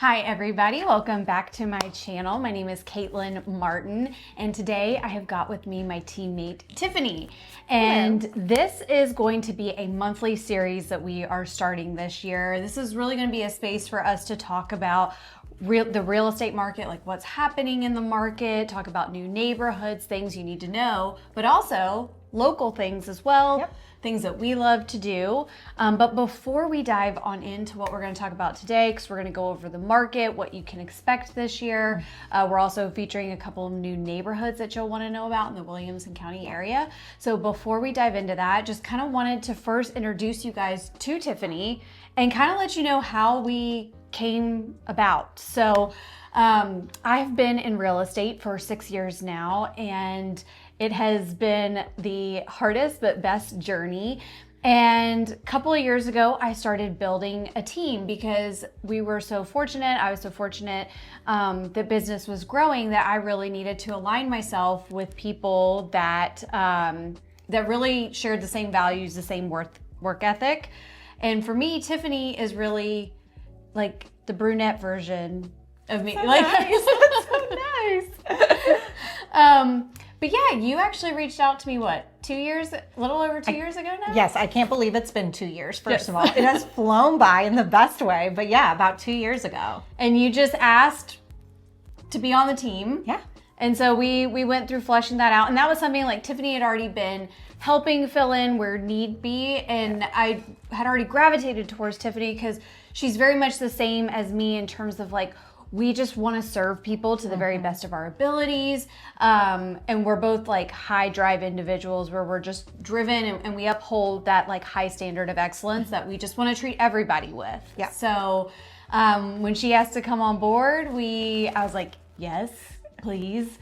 Hi everybody, welcome back to my channel. My name is Caitlin Martin, and today I have got with me my teammate Tiffany. And Hello. This is going to be a monthly series that we are starting this year. This is really going to be a space for us to talk about the real estate market, like what's happening in the market, talk about new neighborhoods, things you need to know, but also local things as well. Yep. Things that we love to do. But before we dive on into what we're going to talk about today, because we're going to go over the market, what you can expect this year. We're also featuring a couple of new neighborhoods that you'll want to know about in the Williamson County area. So before we dive into that, just kind of wanted to first introduce you guys to Tiffany and kind of let you know how we came about. So I've been in real estate for 6 years now, and it has been the hardest but best journey. And a couple of years ago, I started building a team because we were so fortunate. I was so fortunate that business was growing that I really needed to align myself with people that that really shared the same values, the same work ethic. And for me, Tiffany is really like the brunette version of me. So like, nice. That's so nice. But yeah, you actually reached out to me, what, 2 years, a little over 2 years ago now? Yes, I can't believe it's been 2 years, first Yes. of all. It has flown by in the best way, but yeah, about 2 years ago. And you just asked to be on the team. Yeah. And so we went through fleshing that out. And that was something like Tiffany had already been helping fill in where need be. And I had already gravitated towards Tiffany because she's very much the same as me in terms of like, we just want to serve people to the very best of our abilities. And we're both like high drive individuals where we're just driven and we uphold that like high standard of excellence that we just want to treat everybody with. Yeah. So when she asked to come on board, I was like, yes, please.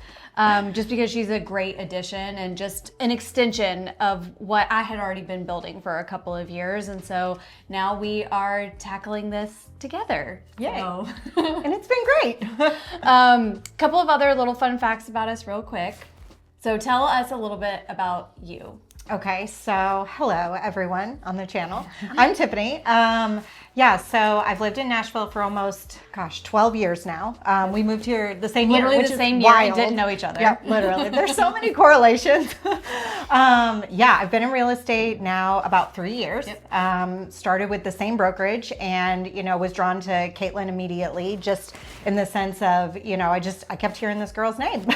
Just because she's a great addition and just an extension of what I had already been building for a couple of years. And so now we are tackling this together. Yay. So. And it's been great. Couple of other little fun facts about us real quick. So tell us a little bit about you. Okay, so hello everyone on the channel. I'm Tiffany. So I've lived in Nashville for almost, 12 years now. We moved here the same year, Literally which the is same year and wild. didn't know each other. Yep, literally. There's so many correlations. I've been in real estate now about 3 years. Yep. Started with the same brokerage and, was drawn to Caitlin immediately, just in the sense of, I kept hearing this girl's name.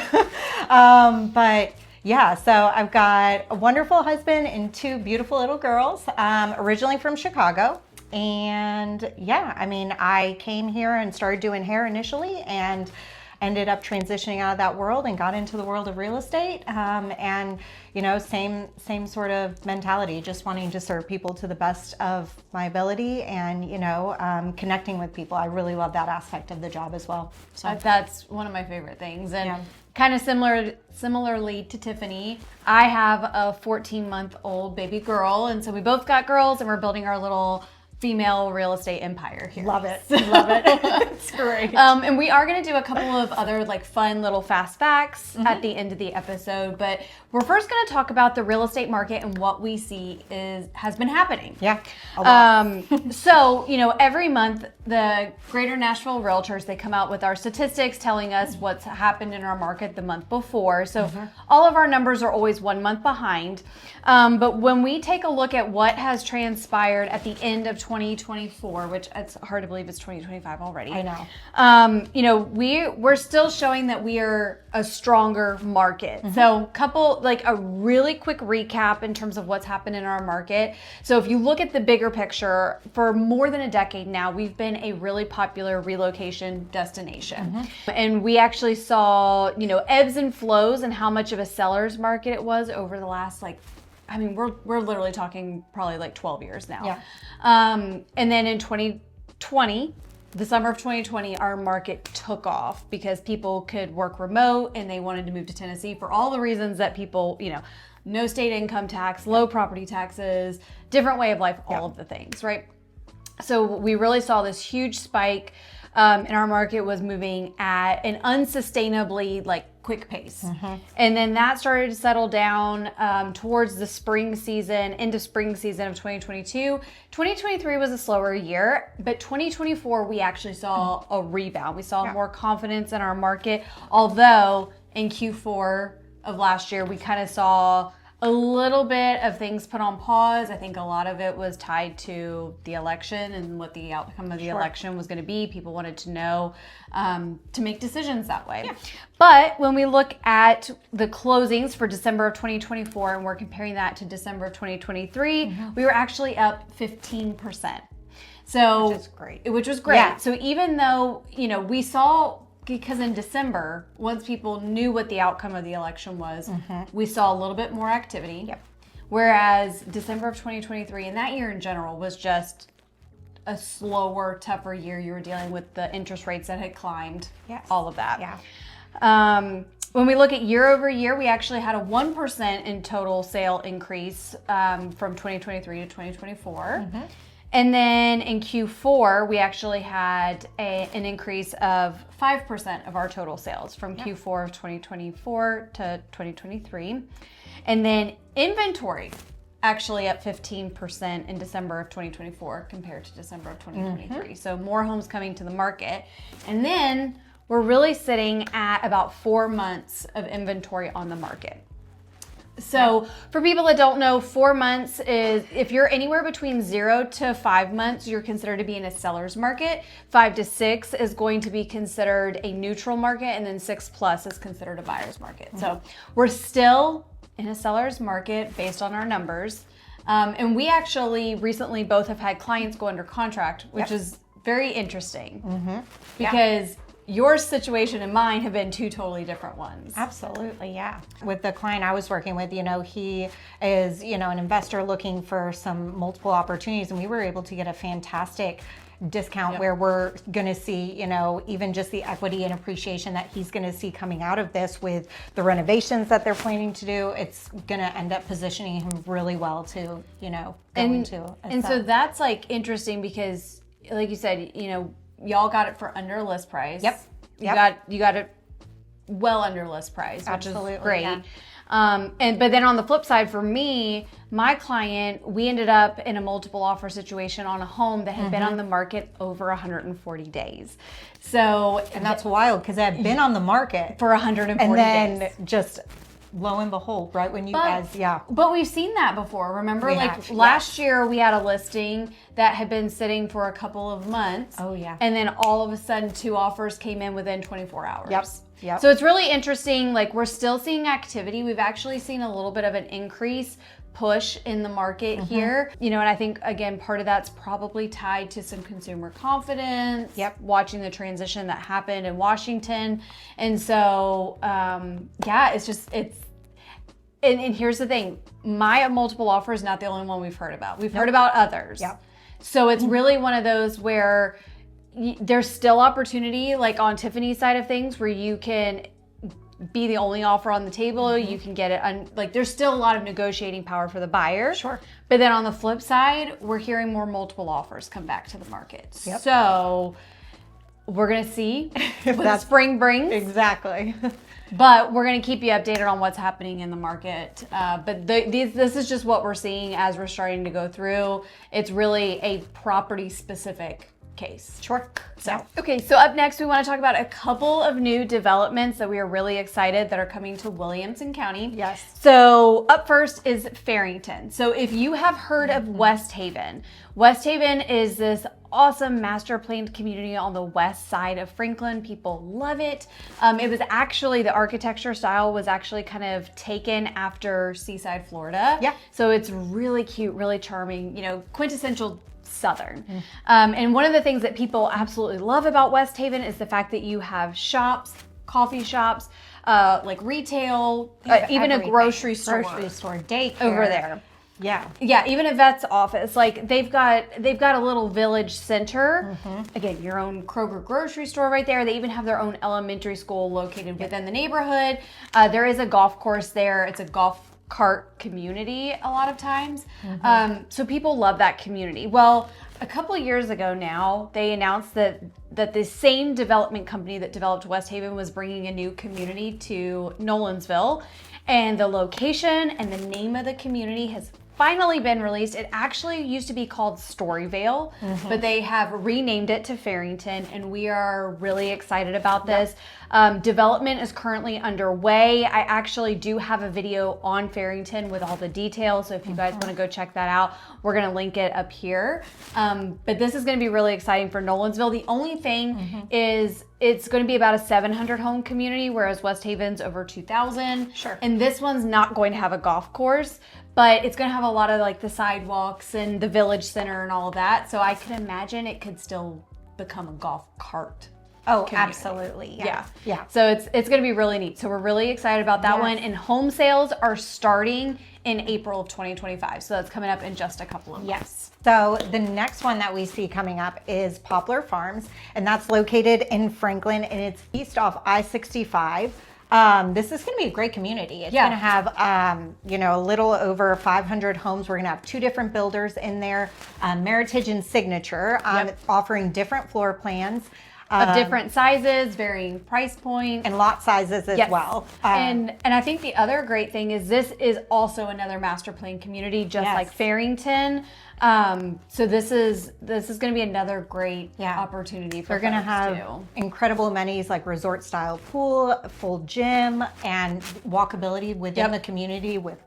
So I've got a wonderful husband and two beautiful little girls, originally from Chicago. And I came here and started doing hair initially and ended up transitioning out of that world and got into the world of real estate. Same sort of mentality, just wanting to serve people to the best of my ability and, connecting with people. I really love that aspect of the job as well. So That's one of my favorite things. And kind of similarly to Tiffany, I have a 14-month-old baby girl. And so we both got girls and we're building our little female real estate empire here. Love it. Love it. It's great. And we are going to do a couple of other like fun little fast facts at the end of the episode, but we're first going to talk about the real estate market and what we see has been happening. Yeah. A lot. So, every month the Greater Nashville Realtors, they come out with our statistics telling us what's happened in our market the month before. So all of our numbers are always 1 month behind. But when we take a look at what has transpired at the end of 2024, which it's hard to believe it's 2025 already. I know. We're still showing that we are a stronger market. So a really quick recap in terms of what's happened in our market. So if you look at the bigger picture, for more than a decade now, we've been a really popular relocation destination. And we actually saw, ebbs and flows and how much of a seller's market it was over the last we're literally talking probably like 12 years now. Yeah. And then in 2020, the summer of 2020, our market took off because people could work remote and they wanted to move to Tennessee for all the reasons that people, no state income tax, low property taxes, different way of life, all of the things, right? So we really saw this huge spike in our market was moving at an unsustainably quick pace. And then that started to settle down towards the spring season, into spring season of 2022. 2023 was a slower year, but 2024 we actually saw a rebound. We saw more confidence in our market, although in Q4 of last year we kind of saw a little bit of things put on pause. I think a lot of it was tied to the election and what the outcome of the election was going to be. People wanted to know to make decisions that way. But when we look at the closings for December of 2024 and we're comparing that to December of 2023, we were actually up 15%. So, which was great. Yeah. So even though, we saw, because in December, once people knew what the outcome of the election was, we saw a little bit more activity. Whereas December of 2023, and that year in general, was just a slower, tougher year. You were dealing with the interest rates that had climbed, all of that. When we look at year over year, we actually had a 1% in total sale increase from 2023 to 2024. And then in Q4, we actually had an increase of 5% of our total sales from Q4 of 2024 to 2023. And then inventory actually up 15% in December of 2024 compared to December of 2023. So more homes coming to the market. And then we're really sitting at about 4 months of inventory on the market. So for people that don't know, 4 months is, if you're anywhere between 0 to 5 months, you're considered to be in a seller's market. 5 to 6 is going to be considered a neutral market, and then 6+ is considered a buyer's market. So we're still in a seller's market based on our numbers. And we actually recently both have had clients go under contract, which is very interesting because your situation and mine have been two totally different ones. Absolutely, yeah. With the client I was working with, he is, an investor looking for some multiple opportunities, and we were able to get a fantastic discount where we're going to see, even just the equity and appreciation that he's going to see coming out of this with the renovations that they're planning to do. It's going to end up positioning him really well to, go into. And so that's interesting because, like you said, y'all got it for under list price. You got it well under list price, which is great. But then on the flip side, for me, my client, we ended up in a multiple offer situation on a home that had been on the market over 140 days. And that's wild because it had been on the market for 140 days. And then just lo and behold, right when you But we've seen that before. Remember, last year we had a listing that had been sitting for a couple of months. And then all of a sudden 2 offers came in within 24 hours. So it's really interesting. We're still seeing activity. We've actually seen a little bit of an increase push in the market here. And I think, again, part of that's probably tied to some consumer confidence, watching the transition that happened in Washington. And so, and here's the thing, my multiple offer is not the only one we've heard about. We've heard about others. So it's really one of those where there's still opportunity, like on Tiffany's side of things, where you can be the only offer on the table. You can get it there's still a lot of negotiating power for the buyer. But then on the flip side, we're hearing more multiple offers come back to the market. So we're going to see what spring brings. Exactly. But we're going to keep you updated on what's happening in the market. But this is just what we're seeing as we're starting to go through. It's really a property specific case. Okay, so up next we want to talk about a couple of new developments that we are really excited that are coming to Williamson County. So up first is Farrington. So if you have heard of West Haven is this awesome master planned community on the west side of Franklin. People love it. It was actually, the architecture style was actually kind of taken after Seaside, Florida. So it's really cute, really charming, quintessential Southern. And one of the things that people absolutely love about West Haven is the fact that you have shops, coffee shops, retail, even a grocery store, daycare over there. Yeah, even a vet's office. They've got a little village center. Again, your own Kroger grocery store right there. They even have their own elementary school located within the neighborhood. There is a golf course there. It's a golf cart community a lot of times. So people love that community. Well, a couple of years ago now, they announced that the same development company that developed West Haven was bringing a new community to Nolensville, and the location and the name of the community has finally been released. It actually used to be called Storyvale, but they have renamed it to Farrington, and we are really excited about this. Development is currently underway. I actually do have a video on Farrington with all the details, so if you guys want to go check that out, we're going to link it up here. But this is going to be really exciting for Nolensville. The only thing is it's going to be about a 700 home community, whereas West Haven's over 2,000. Sure. And this one's not going to have a golf course, but it's going to have a lot of like the sidewalks and the village center and all of that. So I can imagine it could still become a golf cart. Oh, community. absolutely. Yeah. So it's going to be really neat. So we're really excited about that one. And home sales are starting in April of 2025. So that's coming up in just a couple of months. So the next one that we see coming up is Poplar Farms, and that's located in Franklin, and it's east off I-65. This is going to be a great community. It's going to have, a little over 500 homes. We're going to have 2 different builders in there, Meritage and Signature, offering different floor plans. Of different sizes, varying price points. And lot sizes as well. And I think the other great thing is this is also another master plan community, just like Farrington. So this is going to be another great opportunity for They're going to have incredible amenities like resort style pool, full gym, and walkability within the community with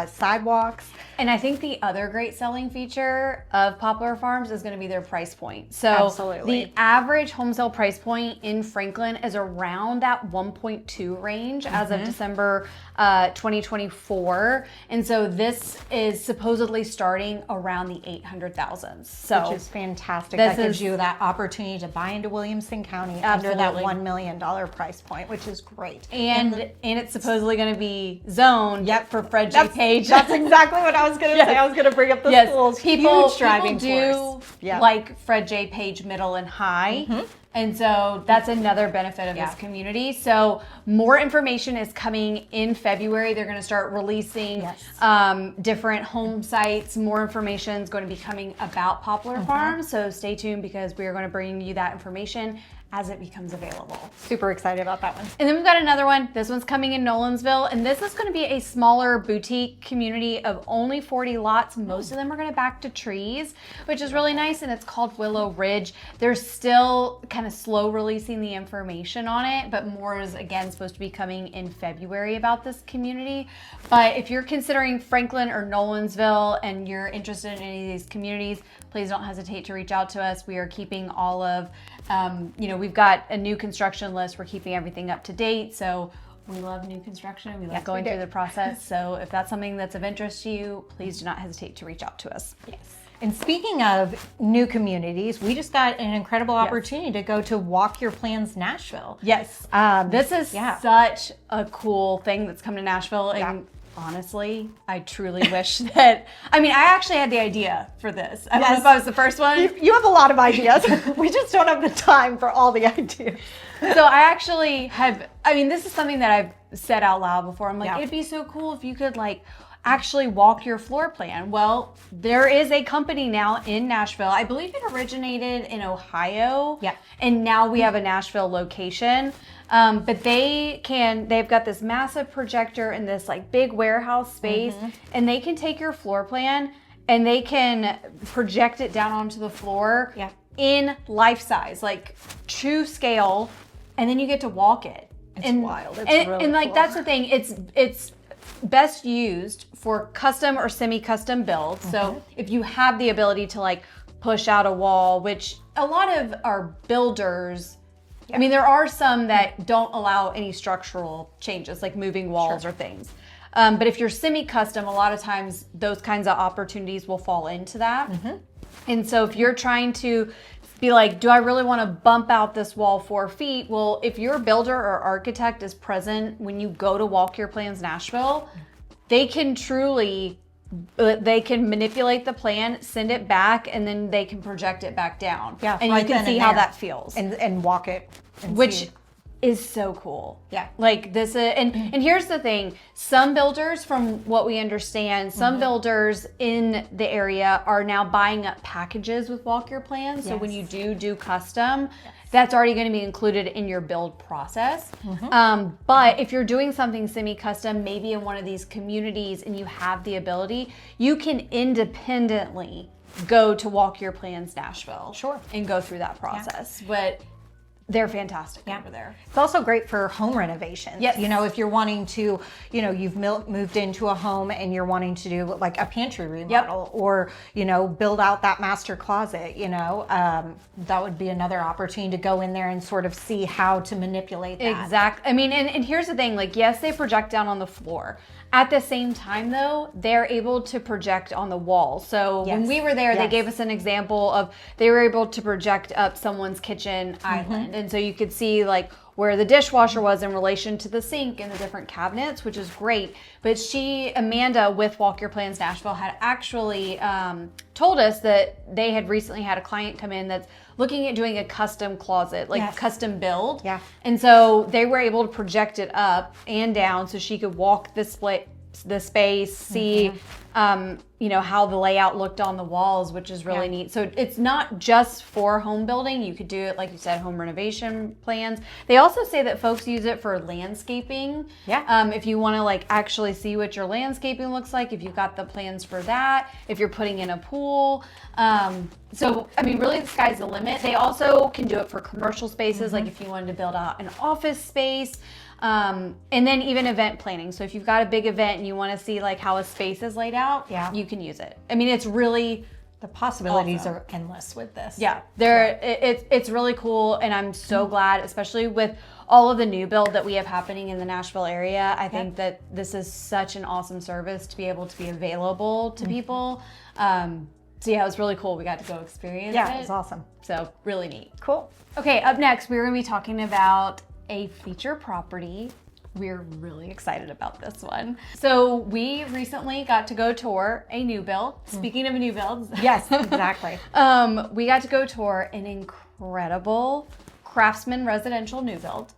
sidewalks. And I think the other great selling feature of Poplar Farms is going to be their price point. So Absolutely. The average home sale price point in Franklin is around that 1.2 range as of December 2024. And so this is supposedly starting around the 800,000. So which is fantastic. That gives you that opportunity to buy into Williamson County under that $1 million price point, which is great. And it's supposedly going to be zoned for Fred J. Page. That's exactly what I was going to say. I was going to bring up the schools. People driving do like Fred J. Page middle and high. And so that's another benefit of this community. So more information is coming in February. They're going to start releasing different home sites. More information is going to be coming about Poplar Farms. So stay tuned because we are going to bring you that information as it becomes available. Super excited about that one. And then we've got another one. This one's coming in Nolensville, and this is going to be a smaller boutique community of only 40 lots. Most of them are going to back to trees, which is really nice, and it's called Willow Ridge. They're still kind of slow releasing the information on it, but more is, again, supposed to be coming in February about this community. But if you're considering Franklin or Nolensville and you're interested in any of these communities, please don't hesitate to reach out to us. We are keeping all of, we've got a new construction list. We're keeping everything up to date. So we love new construction. We love going through the process. So if that's something that's of interest to you, please do not hesitate to reach out to us. Yes. And speaking of new communities, we just got an incredible opportunity to go to Walk Your Plans Nashville. Yes. This is such a cool thing that's come to Nashville. And honestly, I truly wish that, I actually had the idea for this. I don't know if I was the first one. You have a lot of ideas. We just don't have the time for all the ideas. So I actually have, this is something that I've said out loud before. I'm like, it'd be so cool if you could actually walk your floor plan. Well, there is a company now in Nashville. I believe it originated in Ohio. Yeah. And now we have a Nashville location. But they've got this massive projector in this big warehouse space, and they can take your floor plan and they can project it down onto the floor in life size, true scale, and then you get to walk it. It's wild. It's really cool. That's the thing. It's best used for custom or semi-custom builds. So if you have the ability to push out a wall, which a lot of our builders, there are some that don't allow any structural changes, like moving walls or things. But if you're semi-custom, a lot of times those kinds of opportunities will fall into that. And so if you're trying to be like, do I really want to bump out this wall 4 feet? Well, if your builder or architect is present when you go to Walk Your Plans Nashville, they can manipulate the plan, send it back, and then they can project it back down. Yeah, and you can see how that feels. And walk it. And which see. is so cool. Yeah. Like this is, and here's the thing, some builders, from what we understand, some builders in the area are now buying up packages with Walk Your Plan. So when you do custom, that's already going to be included in your build process. But if you're doing something semi-custom, maybe in one of these communities and you have the ability, you can independently go to Walk Your Plans Nashville. Sure. And go through that process. But they're fantastic over there. It's also great for home renovations. Yes. You know, if you're wanting to, you know, you've moved into a home and you're wanting to do like a pantry remodel or, you know, build out that master closet, you know, that would be another opportunity to go in there and sort of see how to manipulate that. Exactly. I mean, and here's the thing, like, yes, they project down on the floor. At the same time, though, they're able to project on the wall. So when we were there, they gave us an example of they were able to project up someone's kitchen island. And so you could see like where the dishwasher was in relation to the sink and the different cabinets, which is great. But Amanda with Walk Your Plans Nashville had actually told us that they had recently had a client come in that's looking at doing a custom closet, like custom build. Yeah. And so they were able to project it up and down so she could walk the space, see, you know, how the layout looked on the walls, which is really neat. So it's not just for home building. You could do it, like you said, home renovation plans. They also say that folks use it for landscaping. Yeah. If you want to like actually see what your landscaping looks like, if you've got the plans for that, if you're putting in a pool. So, I mean, really the sky's the limit. They also can do it for commercial spaces, like if you wanted to build out an office space. And then even event planning. So if you've got a big event and you want to see like how a space is laid out, you can use it. I mean, it's really, the possibilities are endless with this. yeah, it's really cool. And I'm so glad, especially with all of the new build that we have happening in the Nashville area. I think that this is such an awesome service to be able to be available to people. So yeah, it was really cool. We got to go experience it. Yeah, it was awesome. So really neat. Cool. Okay, up next, we're going to be talking about a feature property. We're really excited about this one. So we recently got to go tour a new build. Speaking of new builds. Yes, exactly. We got to go tour an incredible Craftsman residential new build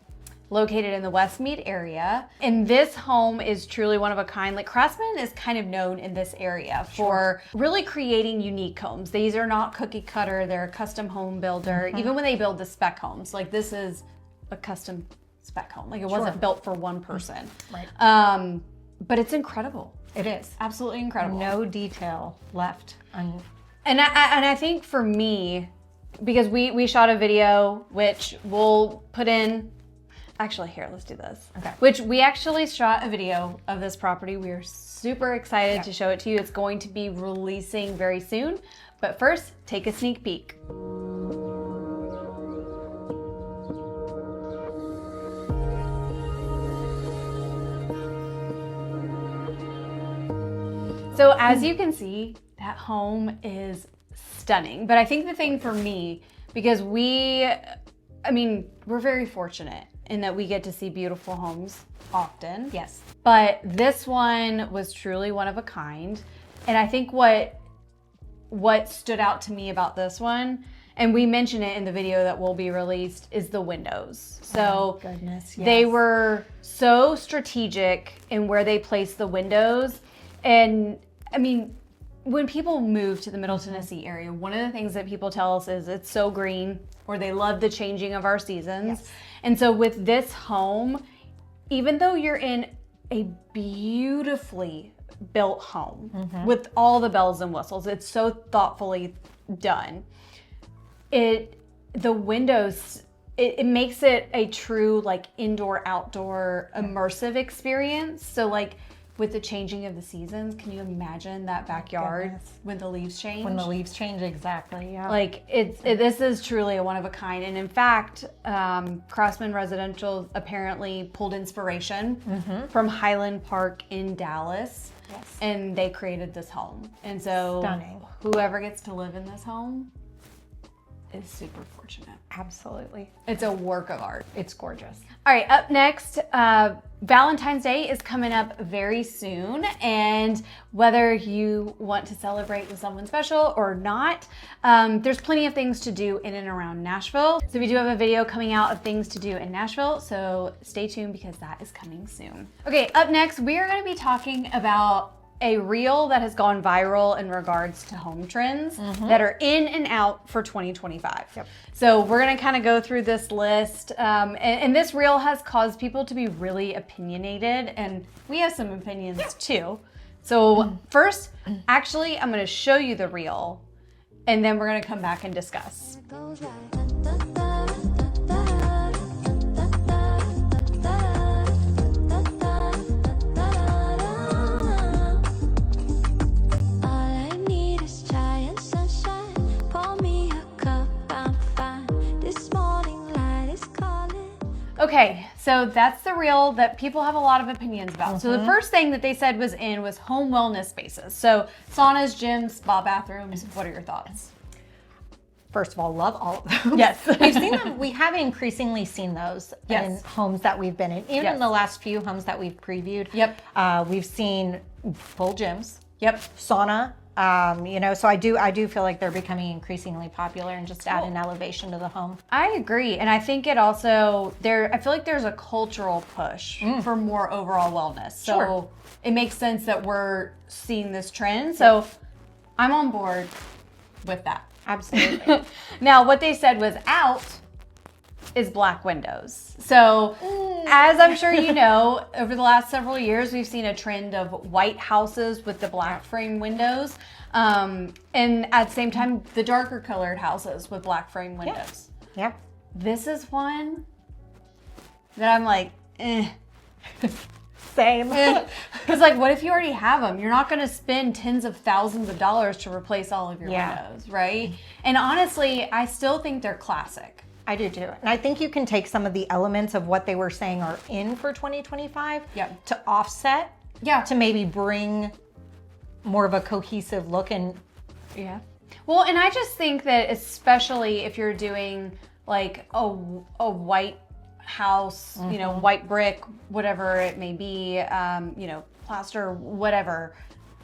located in the Westmead area. And this home is truly one of a kind. Like Craftsman is kind of known in this area for really creating unique homes. These are not cookie cutter. They're a custom home builder. Even when they build the spec homes, like this is a custom spec home. Like it wasn't built for one person. Right. But it's incredible. It is. Absolutely incredible. No detail left. And I think for me, because we shot a video, which we'll put in, actually here, let's do this. Okay. Which we actually shot a video of this property. We are super excited to show it to you. It's going to be releasing very soon. But first, take a sneak peek. So as you can see, that home is stunning. But I think the thing for me, because we're very fortunate in that we get to see beautiful homes often. Yes. But this one was truly one of a kind. And I think what stood out to me about this one, and we mention it in the video that will be released, is the windows. So goodness, yes. They were so strategic in where they placed the windows. And I mean, when people move to the Middle Tennessee area, one of the things that people tell us is it's so green, or they love the changing of our seasons. Yes. And so with this home, even though you're in a beautifully built home with all the bells and whistles, it's so thoughtfully done. The windows, it makes it a true like indoor outdoor immersive experience. So like with the changing of the seasons, can you imagine that backyard when the leaves change? When the leaves change, exactly, yeah. Like this is truly a one of a kind. And in fact, Craftsman Residential apparently pulled inspiration from Highland Park in Dallas. Yes. And they created this home. And so Stunning. whoever gets to live in this home, is super fortunate. Absolutely. It's a work of art. It's gorgeous. All right, up next, Valentine's Day is coming up very soon, and whether you want to celebrate with someone special or not, there's plenty of things to do in and around Nashville. So we do have a video coming out of things to do in Nashville, so stay tuned because that is coming soon. Okay, up next, we are going to be talking about a reel that has gone viral in regards to home trends that are in and out for 2025. Yep. So we're gonna kind of go through this list. And this reel has caused people to be really opinionated, and we have some opinions too. So first, actually, I'm gonna show you the reel, and then we're gonna come back and discuss. Okay, so that's the reel that people have a lot of opinions about. So the first thing that they said was home wellness spaces. So saunas, gyms, spa bathrooms. What are your thoughts? First of all, love all of those. Yes. We've seen them. We have increasingly seen those in homes that we've been in. Even in the last few homes that we've previewed. Yep. We've seen full gyms. Yep. Sauna. So I do feel like they're becoming increasingly popular and just add an elevation to the home. I agree. And I think it also, I feel like there's a cultural push for more overall wellness. So it makes sense that we're seeing this trend. So I'm on board with that. Absolutely. Now, what they said was out is black windows. So as I'm sure you know, over the last several years, we've seen a trend of white houses with the black frame windows. And at the same time, the darker colored houses with black frame windows. Yep. This is one that I'm like, Same. Because like, what if you already have them? You're not going to spend tens of thousands of dollars to replace all of your windows, right? And honestly, I still think they're classic. I do too. And I think you can take some of the elements of what they were saying are in for 2025 to offset, to maybe bring more of a cohesive look. And well, and I just think that especially if you're doing like a white house, you know, white brick, whatever it may be, you know, plaster, whatever,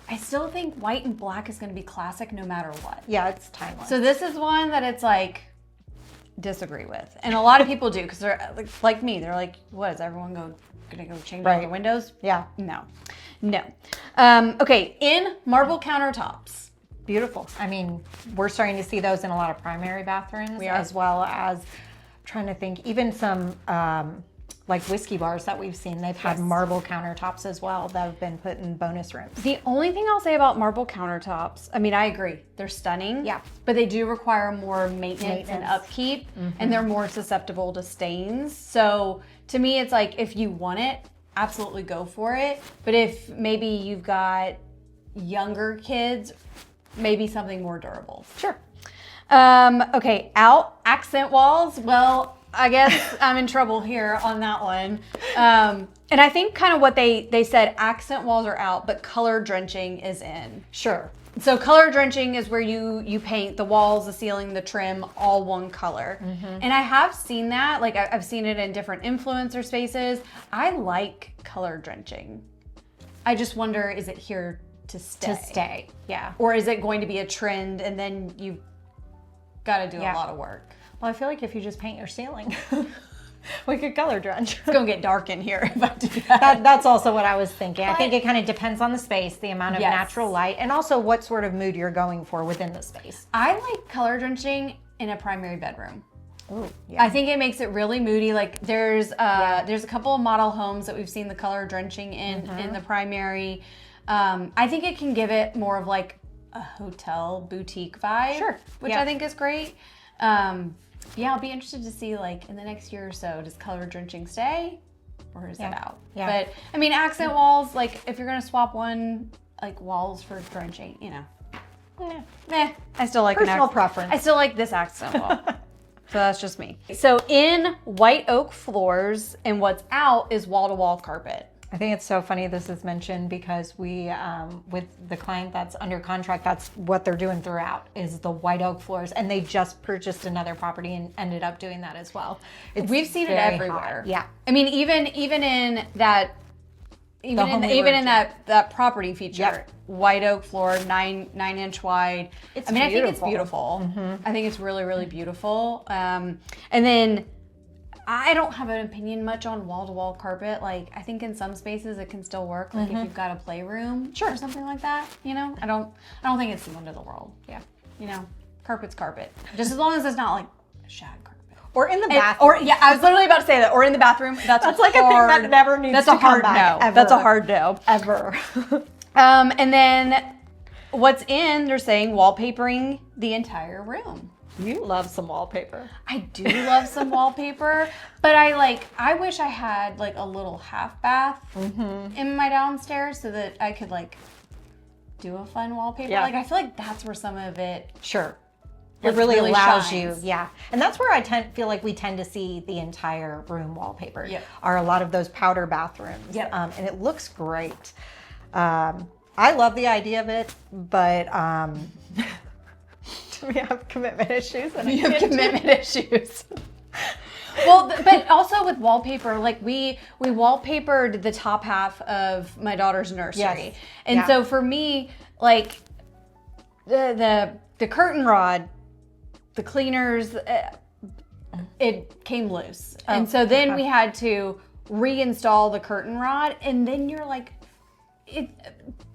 I still think white and black is going to be classic no matter what. Yeah, it's timeless. So this is one that it's like, disagree with, and a lot of people do, because they're like me, they're like, what, is everyone gonna go change all the windows? No. Okay, in marble countertops, beautiful. I mean, we're starting to see those in a lot of primary bathrooms, as well as, trying to think, even some like whiskey bars that we've seen, they've had marble countertops as well that have been put in bonus rooms. The only thing I'll say about marble countertops, I mean, I agree, they're stunning, but they do require more maintenance. And upkeep, and they're more susceptible to stains. So to me, it's like, if you want it, absolutely go for it. But if maybe you've got younger kids, maybe something more durable. Sure. Okay, out accent walls. Well, I guess I'm in trouble here on that one. And I think kind of what they said, accent walls are out, but color drenching is in. Sure. So color drenching is where you paint the walls, the ceiling, the trim, all one color. And I have seen that, like I've seen it in different influencer spaces. I like color drenching. I just wonder, is it here to stay? Yeah. Or is it going to be a trend and then you've got to do a lot of work? Well, I feel like if you just paint your ceiling, we could color drench. It's going to get dark in here if I do that. That's also what I was thinking. I think it kind of depends on the space, the amount of natural light, and also what sort of mood you're going for within the space. I like color drenching in a primary bedroom. Ooh, I think it makes it really moody. Like there's a couple of model homes that we've seen the color drenching in the primary. I think it can give it more of like a hotel boutique vibe, which I think is great. I'll be interested to see, like, in the next year or so, does color drenching stay or is it out? But I mean, accent walls, like if you're gonna swap one, like walls for drenching, you know, I still like personal preference. I still like this accent wall. So that's just me. So in white oak floors, and what's out is wall-to-wall carpet. I think it's so funny this is mentioned because we, with the client that's under contract, that's what they're doing throughout is the white oak floors. And they just purchased another property and ended up doing that as well. We've seen it everywhere. Hot. Yeah. I mean, even in that, that property feature, Yep. white oak floor, 9-inch wide. It's I think it's beautiful. beautiful. I think it's really, really beautiful. And then I don't have an opinion much on wall-to-wall carpet. Like, I think in some spaces it can still work. Like if you've got a playroom or something like that, you know. I don't think it's the end of the world. Yeah, you know, carpet's carpet. Just as long as it's not like shag carpet. Or in the bathroom. I was literally about to say that. Or in the bathroom. That's like a thing that never needs to come back. Ever. That's a hard no. Ever. And then what's in? They're saying wallpapering the entire room. You love some wallpaper. I do love some wallpaper, but I wish I had like a little half bath in my downstairs so that I could like do a fun wallpaper. Yeah. Like I feel like that's where some of it It really allows shines. you, and that's where I feel like we tend to see the entire room wallpaper. Yep. Are a lot of those powder bathrooms. Yep. And it looks great. I love the idea of it, but we have commitment issues. And You have commitment issues. Well, but also with wallpaper, like we wallpapered the top half of my daughter's nursery. Yes. And so for me, like the curtain rod, the cleaners, it came loose. And so then we had to reinstall the curtain rod, and then you're like,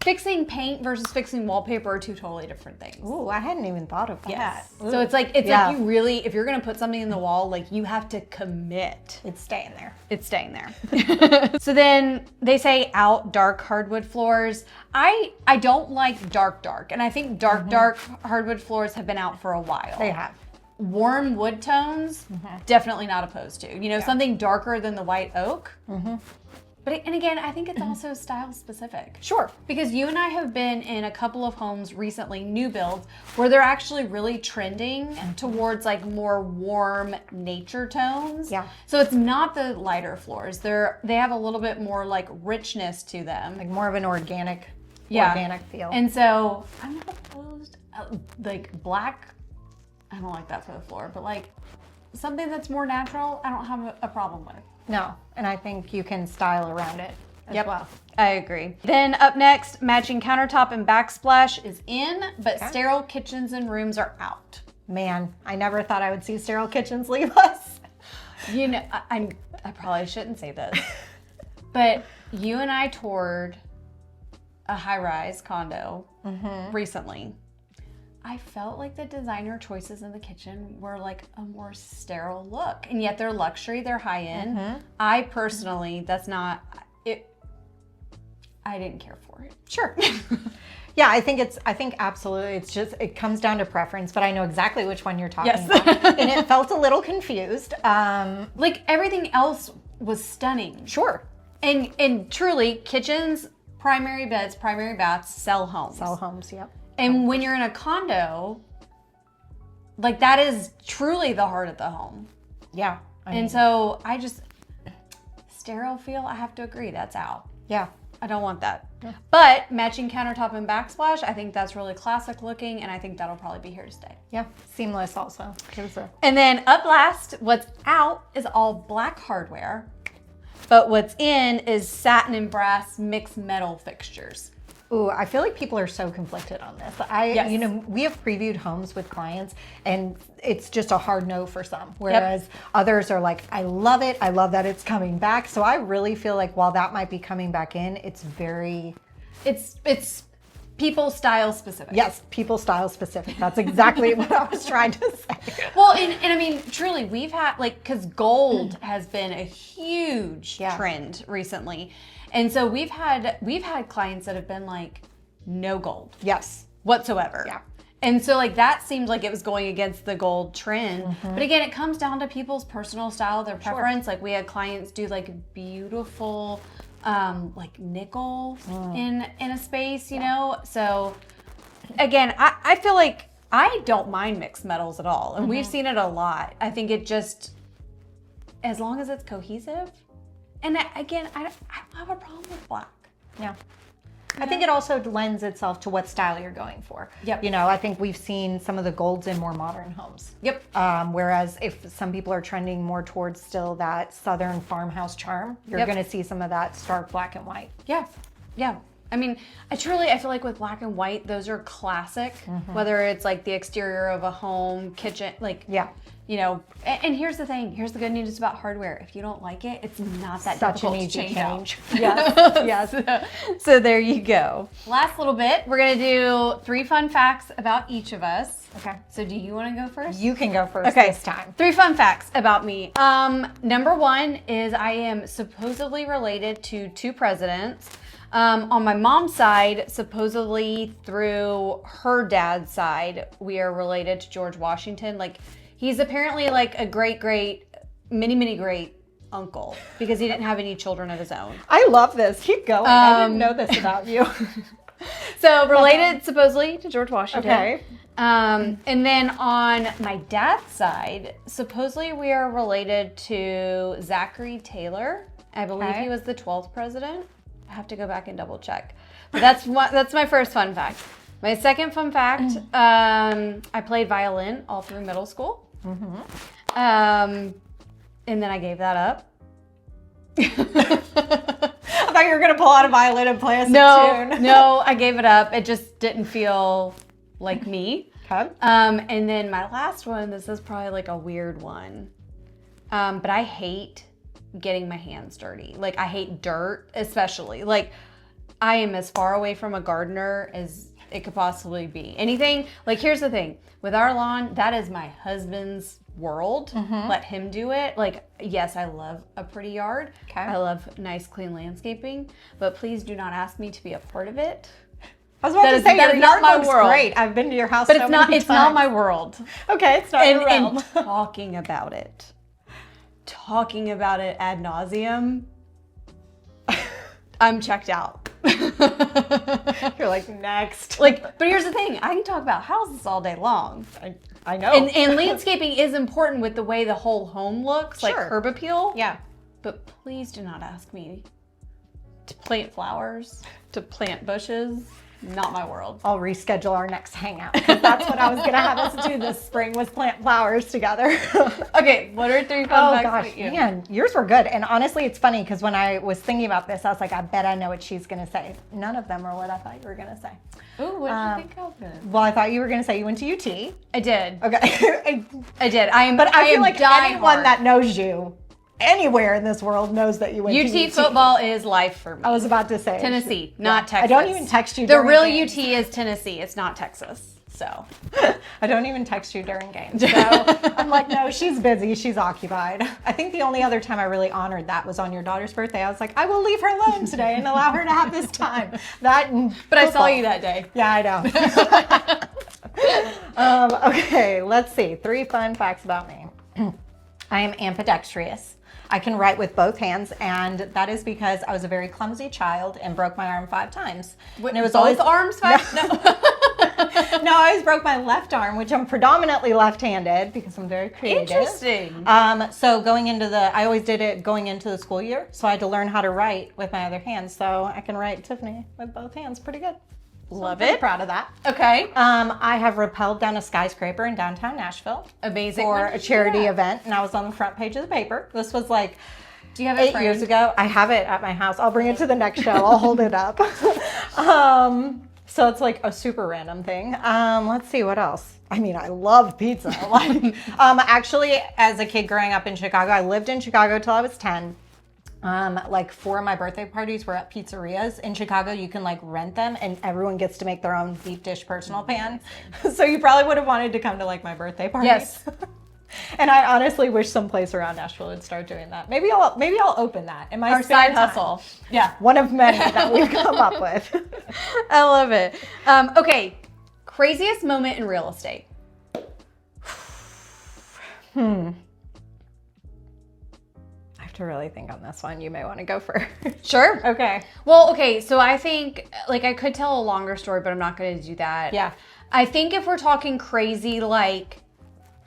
fixing paint versus fixing wallpaper are two totally different things. Ooh, I hadn't even thought of that. Yes. Ooh. So it's like you really, if you're gonna put something in the wall, like you have to commit. It's staying there. It's staying there. So then they say out dark hardwood floors. I don't like dark, and I think dark hardwood floors have been out for a while. They have. Warm wood tones, definitely not opposed to. You know, something darker than the white oak. But and again, I think it's also style specific. Sure. Because you and I have been in a couple of homes recently, new builds, where they're actually really trending towards like more warm nature tones. Yeah. So it's not the lighter floors. They have a little bit more like richness to them. Like more of an organic feel. And so I'm not opposed, like black, I don't like that for the floor, but like something that's more natural, I don't have a problem with. No, and I think you can style around it as well. I agree. Then up next, matching countertop and backsplash is in, but sterile kitchens and rooms are out. Man, I never thought I would see sterile kitchens leave us. You know, I probably shouldn't say this, but you and I toured a high-rise condo recently. I felt like the designer choices in the kitchen were like a more sterile look, and yet they're luxury, they're high end. I personally, that's not it. I didn't care for it. Sure. Yeah, I think absolutely. It's just, it comes down to preference, but I know exactly which one you're talking about. And it felt a little confused. Like everything else was stunning. Sure. And truly, kitchens, primary beds, primary baths, sell homes. Sell homes, yep. And when you're in a condo, like that is truly the heart of the home. Yeah. And so I just, sterile feel, I have to agree, that's out. Yeah. I don't want that. Yeah. But matching countertop and backsplash, I think that's really classic looking, and I think that'll probably be here to stay. Yeah. Seamless also. And then up last, what's out is all black hardware, but what's in is satin and brass mixed metal fixtures. Ooh, I feel like people are so conflicted on this. You know, we have previewed homes with clients and it's just a hard no for some. Whereas others are like, I love it. I love that it's coming back. So I really feel like while that might be coming back in, it's people style specific. Yes, people style specific. That's exactly what I was trying to say. Well, and I mean, truly, we've had because gold has been a huge trend recently. And so we've had clients that have been like, no gold. Yes. Whatsoever. Yeah. And so like that seemed like it was going against the gold trend. But again, it comes down to people's personal style, their preference. Like we had clients do like beautiful like nickel in a space, you know? So again, I feel like I don't mind mixed metals at all. And we've seen it a lot. I think it just, as long as it's cohesive, And again, I don't have a problem with black. Yeah. I think it also lends itself to what style you're going for. Yep. You know, I think we've seen some of the golds in more modern homes. Yep. Whereas if some people are trending more towards still that southern farmhouse charm, you're going to see some of that stark black and white. Yeah. Yeah. I mean, I feel like with black and white, those are classic, whether it's like the exterior of a home, kitchen, like, Yeah. you know, and here's the thing, here's the good news about hardware. If you don't like it, it's not that Such difficult an to easy change out. change. Yes. Yes. So there you go. Last little bit, we're going to do 3 fun facts about each of us. Okay. So do you want to go first? You can go first this time. 3 fun facts about me. Number 1 is I am supposedly related to 2 presidents. On my mom's side, supposedly through her dad's side, we are related to George Washington. Like, he's apparently like a great, mini great uncle because he didn't have any children of his own. I love this. Keep going. I didn't know this about you. So related supposedly to George Washington. Okay. And then on my dad's side, supposedly we are related to Zachary Taylor. I believe he was the 12th president. I have to go back and double check. But that's my first fun fact. My second fun fact, I played violin all through middle school. And then I gave that up. I thought you were going to pull out a violin and play us a tune. No, I gave it up. It just didn't feel like me. Okay. And then my last one, this is probably like a weird one. But I hate getting my hands dirty. Like, I hate dirt, especially. Like, I am as far away from a gardener as it could possibly be. Anything, like, here's the thing. With our lawn, that is my husband's world. Let him do it. Like, yes, I love a pretty yard. Okay. I love nice, clean landscaping. But please do not ask me to be a part of it. I was about to say, your yard looks great. I've been to your house but so it's not. many It's times. not my world. Okay, it's not your realm. And talking about it ad nauseum, I'm checked out. You're like, next. Like, but here's the thing: I can talk about houses all day long. I know. And landscaping is important with the way the whole home looks, like curb appeal. Yeah. But please do not ask me to plant flowers, to plant bushes. Not my world. I'll reschedule our next hangout because that's what I was going to have us do this spring was plant flowers together. Okay, what are 3 fun facts about you? Man, yours were good. And honestly, it's funny because when I was thinking about this, I was like, I bet I know what she's going to say. None of them are what I thought you were going to say. Ooh, what did you think of it? Well, I thought you were going to say you went to UT. I did. Okay. I did. But I feel like anyone hard. that knows you anywhere in this world knows that you went to UT football is life for me. I was about to say. Tennessee, not Texas. I don't even text you The during real games. UT is Tennessee. It's not Texas. So I don't even text you during games. So I'm like, no, she's busy. She's occupied. I think the only other time I really honored that was on your daughter's birthday. I was like, I will leave her alone today and allow her to have this time. That and But I saw football. you that day. Yeah, I know. Okay, let's see. 3 fun facts about me. I am ambidextrous. I can write with both hands, and that is because I was a very clumsy child and broke my arm 5 times. And it was both arms? No. No, I always broke my left arm, which I'm predominantly left-handed because I'm very creative. Interesting. So I always did it going into the school year, so I had to learn how to write with my other hand. So I can write Tiffany with both hands pretty good. Love I'm it. proud of that. Okay. I have rappelled down a skyscraper in downtown Nashville. Amazing. For a charity event, and I was on the front page of the paper. This was like Do you have it 8 years ago. I have it at my house. I'll bring it to the next show. I'll hold it up. So it's like a super random thing. Let's see what else. I mean, I love pizza. Actually, as a kid growing up in Chicago, I lived in Chicago till I was 10. Like 4 of my birthday parties were at pizzerias in Chicago. You can like rent them and everyone gets to make their own deep dish personal pan. So you probably would have wanted to come to like my birthday parties. Yes. And I honestly wish someplace around Nashville would start doing that. Maybe I'll open that in my Our spare side time. hustle. Yeah. One of many that we've come up with. I love it. Okay. Craziest moment in real estate. I have to really think on this one. You may want to go first. Sure. Okay. Well, okay, so I think, like, I could tell a longer story, but I'm not going to do that. Yeah. I think if we're talking crazy, like,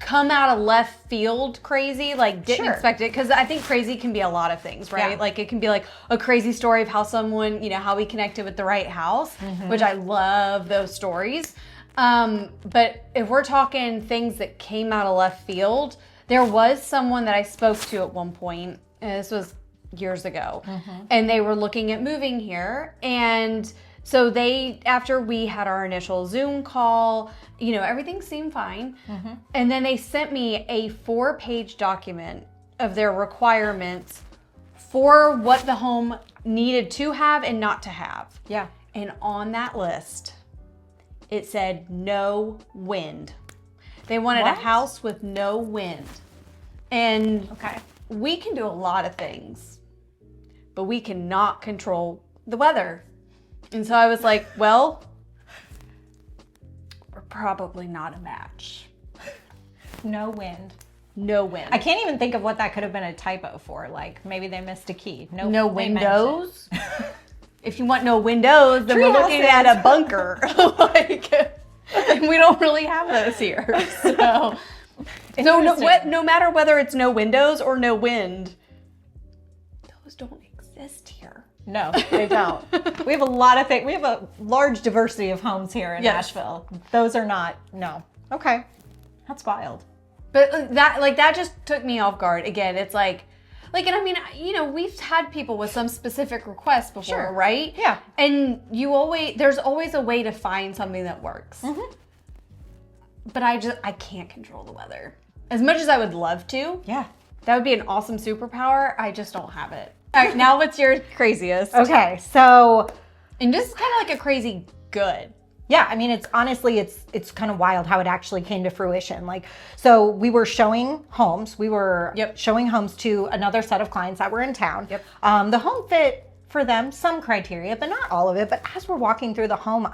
come out of left field crazy, like didn't Sure. expect it, because I think crazy can be a lot of things, right? Yeah. Like it can be like a crazy story of how someone, how we connected with the right house, which I love those stories. But if we're talking things that came out of left field, there was someone that I spoke to at one point, and this was years ago, and they were looking at moving here, and so after we had our initial Zoom call, everything seemed fine. And then they sent me a 4-page document of their requirements for what the home needed to have and not to have. Yeah. And on that list, it said no wind. They wanted a What? house with no wind. And Okay. we can do a lot of things, but we cannot control the weather. And so I was like, well, we're probably not a match. No wind. No wind. I can't even think of what that could have been a typo for. Like maybe they missed a key. No they windows. If you want no windows, then Tree we're looking houses. at a bunker. And we don't really have those here. So no matter whether it's no windows or no wind, those don't exist here. No, they don't. We have a lot of things. We have a large diversity of homes here in Nashville. Those are not. No. Okay. That's wild. But that just took me off guard. Again, it's and I mean, we've had people with some specific requests before, Sure. right? Yeah. And there's always a way to find something that works. But I can't control the weather. As much as I would love to, Yeah. that would be an awesome superpower. I just don't have it. All right, now what's your craziest? Okay. So And just kind of like a crazy good. yeah, I mean, it's honestly, it's kind of wild how it actually came to fruition. So we were showing homes. We were showing homes to another set of clients that were in town. The home fit for them some criteria, but not all of it. But as we're walking through the home,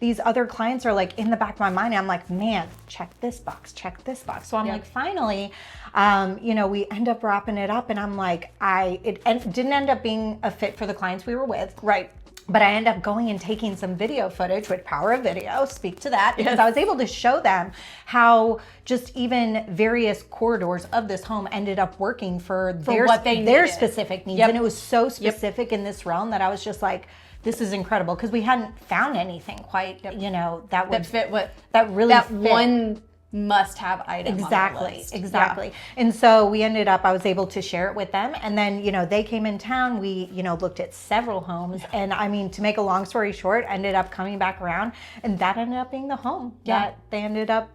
these other clients are like in the back of my mind. I'm like, man, check this box, check this box. So I'm like, finally, we end up wrapping it up, and I'm like, it didn't end up being a fit for the clients we were with. Right. But I ended up going and taking some video footage with power of video, speak to that, because I was able to show them how just even various corridors of this home ended up working for what they their needed. specific needs. And it was so specific in this realm that I was just like, this is incredible, because we hadn't found anything quite, that fit what that really that fit. one must-have item. Exactly, on the list. exactly. And so I was able to share it with them. And then, they came in town. We, looked at several homes. And I mean, to make a long story short, ended up coming back around. And that ended up being the home that they ended up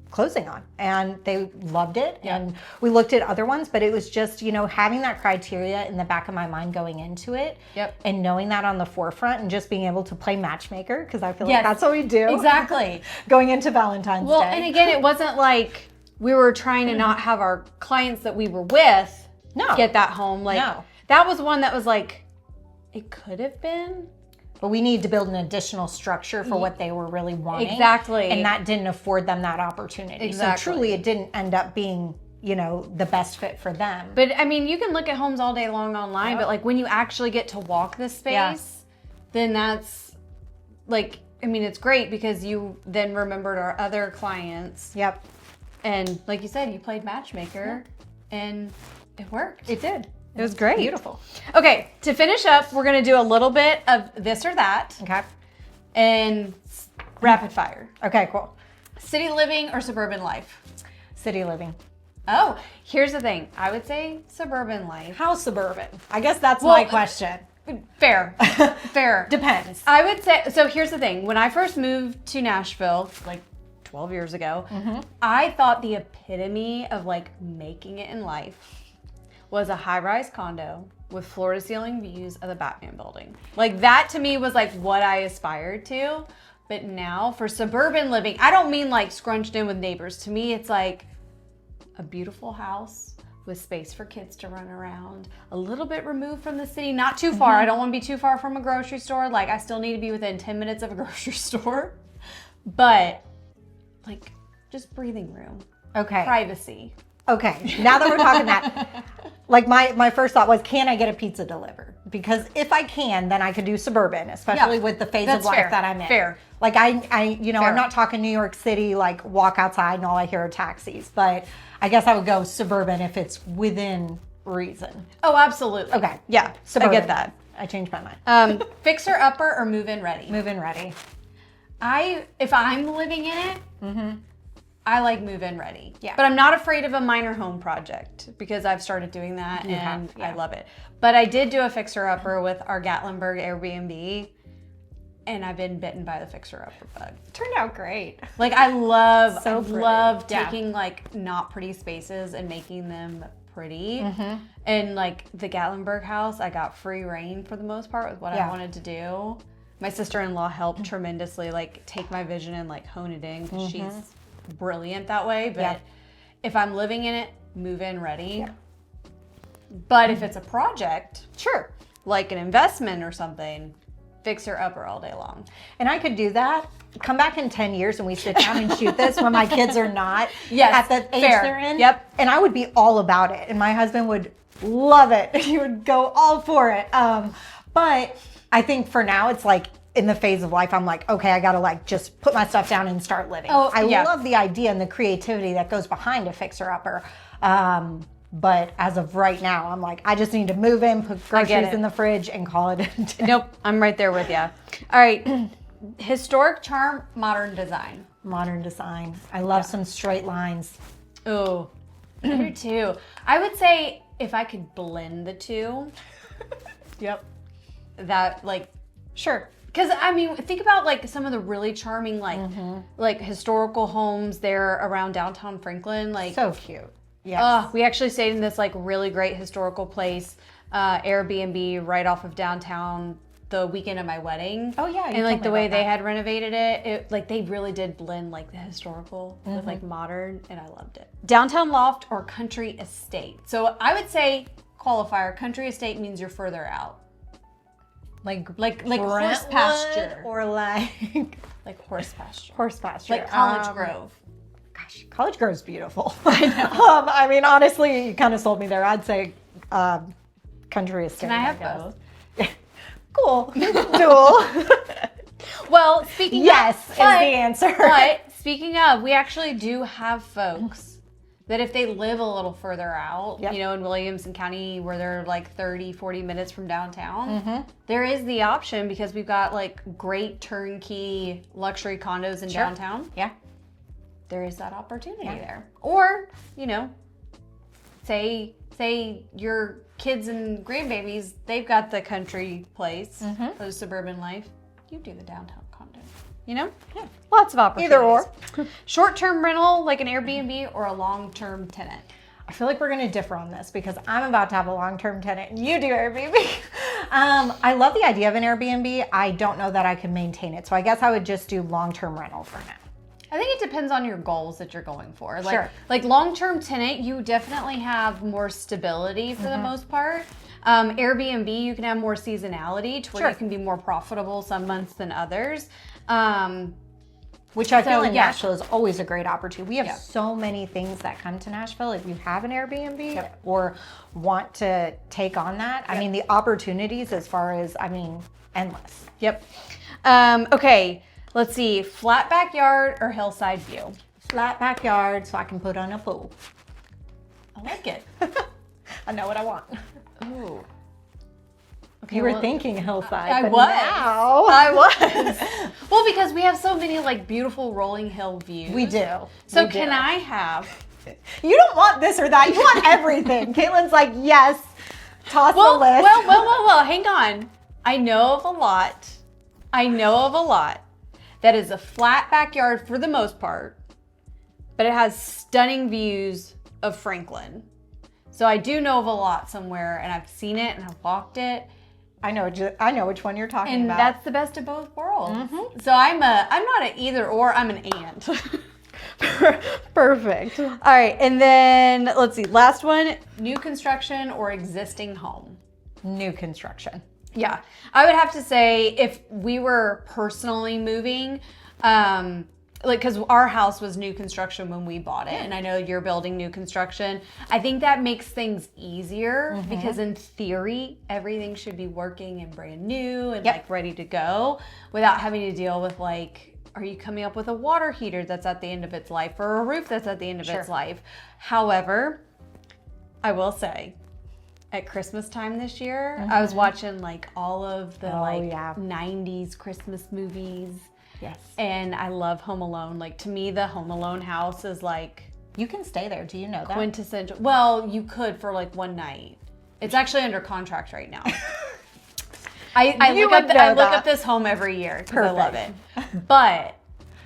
closing on. And they loved it. And we looked at other ones, but it was just, having that criteria in the back of my mind going into it. And knowing that on the forefront, and just being able to play matchmaker, because I feel like that's what we do. Exactly. Going into Valentine's Day. Well, and again, it wasn't like we were trying to not have our clients that we were with get that home. That was one that was like, it could have been. But we need to build an additional structure for what they were really wanting. Exactly. And that didn't afford them that opportunity. Exactly. So truly, it didn't end up being, the best fit for them. But I mean, you can look at homes all day long online, but when you actually get to walk this space, then that's it's great, because you then remembered our other clients. And like you said, you played matchmaker and it worked. It did. It was great. Beautiful. Okay, to finish up, we're going to do a little bit of this or that. Okay. And rapid fire. Okay, cool. City living or suburban life? City living. Oh, here's the thing. I would say suburban life. How suburban? I guess that's my question. Fair. Fair. Depends. I would say, so here's the thing. When I first moved to Nashville, 12 years ago, I thought the epitome of making it in life was a high-rise condo with floor-to-ceiling views of the Batman building. That to me was what I aspired to. But now for suburban living, I don't mean scrunched in with neighbors. To me, it's a beautiful house with space for kids to run around, a little bit removed from the city, not too far. I don't want to be too far from a grocery store. I still need to be within 10 minutes of a grocery store. But just breathing room. Okay. Privacy. Okay, now that we're talking that, my first thought was, can I get a pizza delivered? because if I can, then I could do suburban, especially with the phase of life that I'm in. Fair. Like I'm not talking New York City, like walk outside and all I hear are taxis, but I guess I would go suburban if it's within reason. Oh, absolutely. Okay. Yeah, Suburban. I get that. I changed my mind. Fixer upper or move-in ready? Move-in ready. If I'm living in it, I like move-in ready. Yeah. But I'm not afraid of a minor home project because I've started doing that and yeah. I love it. But I did do a fixer-upper with our Gatlinburg Airbnb, and I've been bitten by the fixer-upper bug. Turned out great. Like I love Yeah. taking like not pretty spaces and making them pretty. And like the Gatlinburg house, I got free reign for the most part with what I wanted to do. My sister-in-law helped tremendously, like take my vision and like hone it in because she's brilliant that way. But if I'm living in it, move in ready. Yeah. But if it's a project, Sure. like an investment or something, fixer upper all day long. And I could do that. Come back in 10 years and we sit down and shoot this when my kids are not Yes, at the age fair. they're in. Yep. And I would be all about it. And my husband would love it. He would go all for it. But I think for now it's like in the phase of life, I'm like, okay, I gotta like just put my stuff down and start living. Oh, I yeah. love the idea and the creativity that goes behind a fixer upper. But as of right now, I'm like, I just need to move in, put groceries it. in the fridge, and call it a day. Nope, I'm right there with you. All right, historic charm, modern design. Modern design. I love some straight lines. Oh, I do too. I would say if I could blend the two, Yep. that like, Sure. because I mean, think about like some of the really charming like historical homes there around downtown Franklin. Like, So cute. Yes. we actually stayed in this like really great historical place, Airbnb right off of downtown the weekend of my wedding. Oh, yeah, you and like told me the way about they that. had renovated it, like they really did blend like the historical with like modern, and I loved it. Downtown loft or country estate. So I would say qualifier, country estate means you're further out. Like horse Brentwood pasture. or like Like horse pasture. horse pasture. Like College Grove. Gosh, College Grove's beautiful. I know. I mean, honestly, you kind of sold me there. I'd say country estate. Can I have guess. both? Cool. Dual. Well, speaking Yes of, is the answer. But speaking of, we actually do have folks that if they live a little further out, Yep. you know, in Williamson County where they're like 30, 40 minutes from downtown, there is the option because we've got like great turnkey luxury condos in downtown. Yeah. There is that opportunity there. Or, you know, say your kids and grandbabies, they've got the country place, the suburban life. You do the downtown condo. You know? Yeah. Lots of opportunities. Either or. Short-term rental, like an Airbnb, or a long-term tenant. I feel like we're going to differ on this because I'm about to have a long-term tenant and you do Airbnb. I love the idea of an Airbnb. I don't know that I can maintain it. So I guess I would just do long-term rental for now. I think it depends on your goals that you're going for. Like, Sure. like long-term tenant, you definitely have more stability for the most part. Airbnb, you can have more seasonality to where you can be more profitable some months than others. Which I feel in yeah. Nashville is always a great opportunity. We have so many things that come to Nashville. If you have an Airbnb or want to take on that, I mean, the opportunities as far as, I mean, endless. Yep. Okay, let's see. Flat backyard or hillside view? Flat backyard so I can put on a pool. I like it. I know what I want. Ooh. Okay, You were thinking hillside. I but was. Now... I was. Well, because we have so many like beautiful rolling hill views. We do. So We can do. I have? You don't want this or that. You want everything. Caitlin's like, yes. Toss the list. Well. Hang on. I know of a lot that is a flat backyard for the most part, but it has stunning views of Franklin. So I do know of a lot somewhere, and I've seen it and I've walked it. I know which one you're talking And about. that's the best of both worlds. So I'm not an either or, I'm an and. Perfect. All right, and then let's see, last one, new construction or existing home? New construction. Yeah, I would have to say if we were personally moving, like, because our house was new construction when we bought it, and I know you're building new construction. I think that makes things easier because in theory, everything should be working and brand new and like ready to go without having to deal with like, are you coming up with a water heater that's at the end of its life or a roof that's at the end of its life? However, I will say, at Christmas time this year, I was watching like all of the 90s Christmas movies. Yes. And I love Home Alone. Like, to me, the Home Alone house is like You can stay there. Do you know that? quintessential. Well, you could for like one night. It's actually under contract right now. I look up this home every year because I love it. But,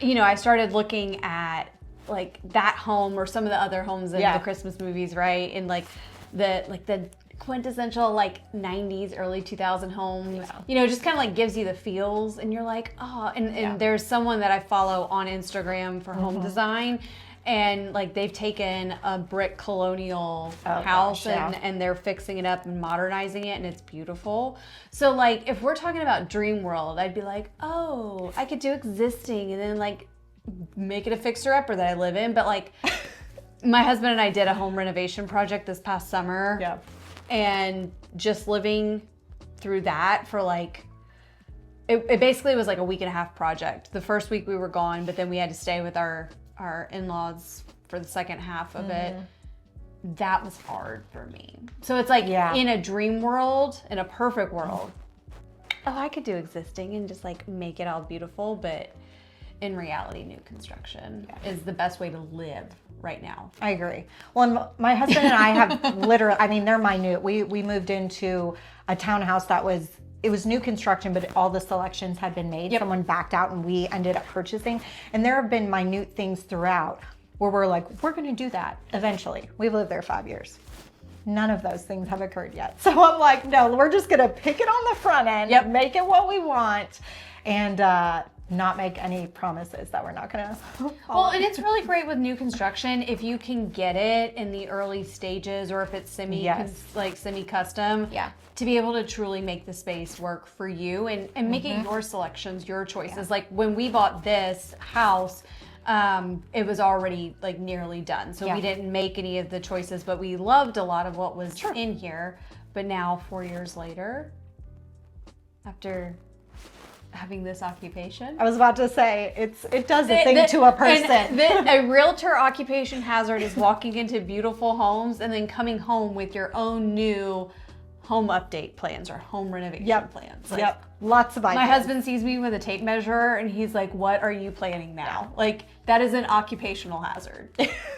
you know, I started looking at like that home or some of the other homes in the Christmas movies, right? And like the quintessential like 90s, early 2000 homes, you know, just kind of like gives you the feels, and you're like, oh, and there's someone that I follow on Instagram for home design, and like they've taken a brick colonial house and they're fixing it up and modernizing it, and it's beautiful. So like if we're talking about dream world, I'd be like, oh, I could do existing and then like make it a fixer-upper that I live in. But like my husband and I did a home renovation project this past summer. Yeah. And just living through that for like, it basically was like a week and a half project. The first week we were gone, but then we had to stay with our in-laws for the second half of it. That was hard for me. So it's like in a dream world, in a perfect world, oh, I could do existing and just like make it all beautiful. But in reality, new construction is the best way to live right now. I agree. Well, and my husband and I have literally, I mean, they're minute. We moved into a townhouse that was new construction, but all the selections had been made. Someone backed out and we ended up purchasing. And there have been minute things throughout where we're like, we're going to do that eventually. We've lived there 5 years. None of those things have occurred yet. So I'm like, no, we're just going to pick it on the front end, make it what we want, and not make any promises that we're not going to. Well, and it's really great with new construction if you can get it in the early stages, or if it's semi-custom, to be able to truly make the space work for you and make it your selections, your choices. Like when we bought this house, it was already like nearly done, so we didn't make any of the choices, but we loved a lot of what was in here. But now 4 years later, after having this occupation, I was about to say it does a thing to a person. A realtor occupation hazard is walking into beautiful homes and then coming home with your own new home update plans or home renovation plans. Like, lots of ideas. My husband sees me with a tape measure and he's like, what are you planning now? Like, that is an occupational hazard.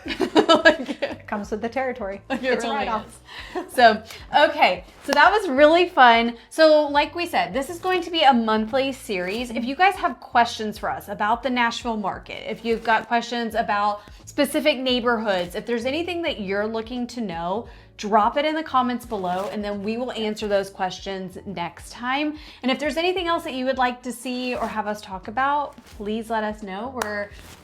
It comes with the territory. It's really right off. So, okay. So that was really fun. So like we said, this is going to be a monthly series. If you guys have questions for us about the Nashville market, if you've got questions about specific neighborhoods, if there's anything that you're looking to know, drop it in the comments below, and then we will answer those questions next time. And if there's anything else that you would like to see or have us talk about, please let us know.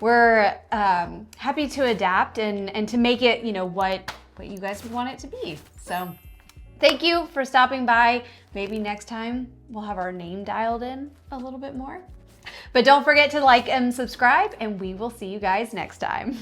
We're happy to adapt and to make it, you know, what you guys would want it to be. So thank you for stopping by. Maybe next time we'll have our name dialed in a little bit more. But don't forget to like and subscribe, and we will see you guys next time.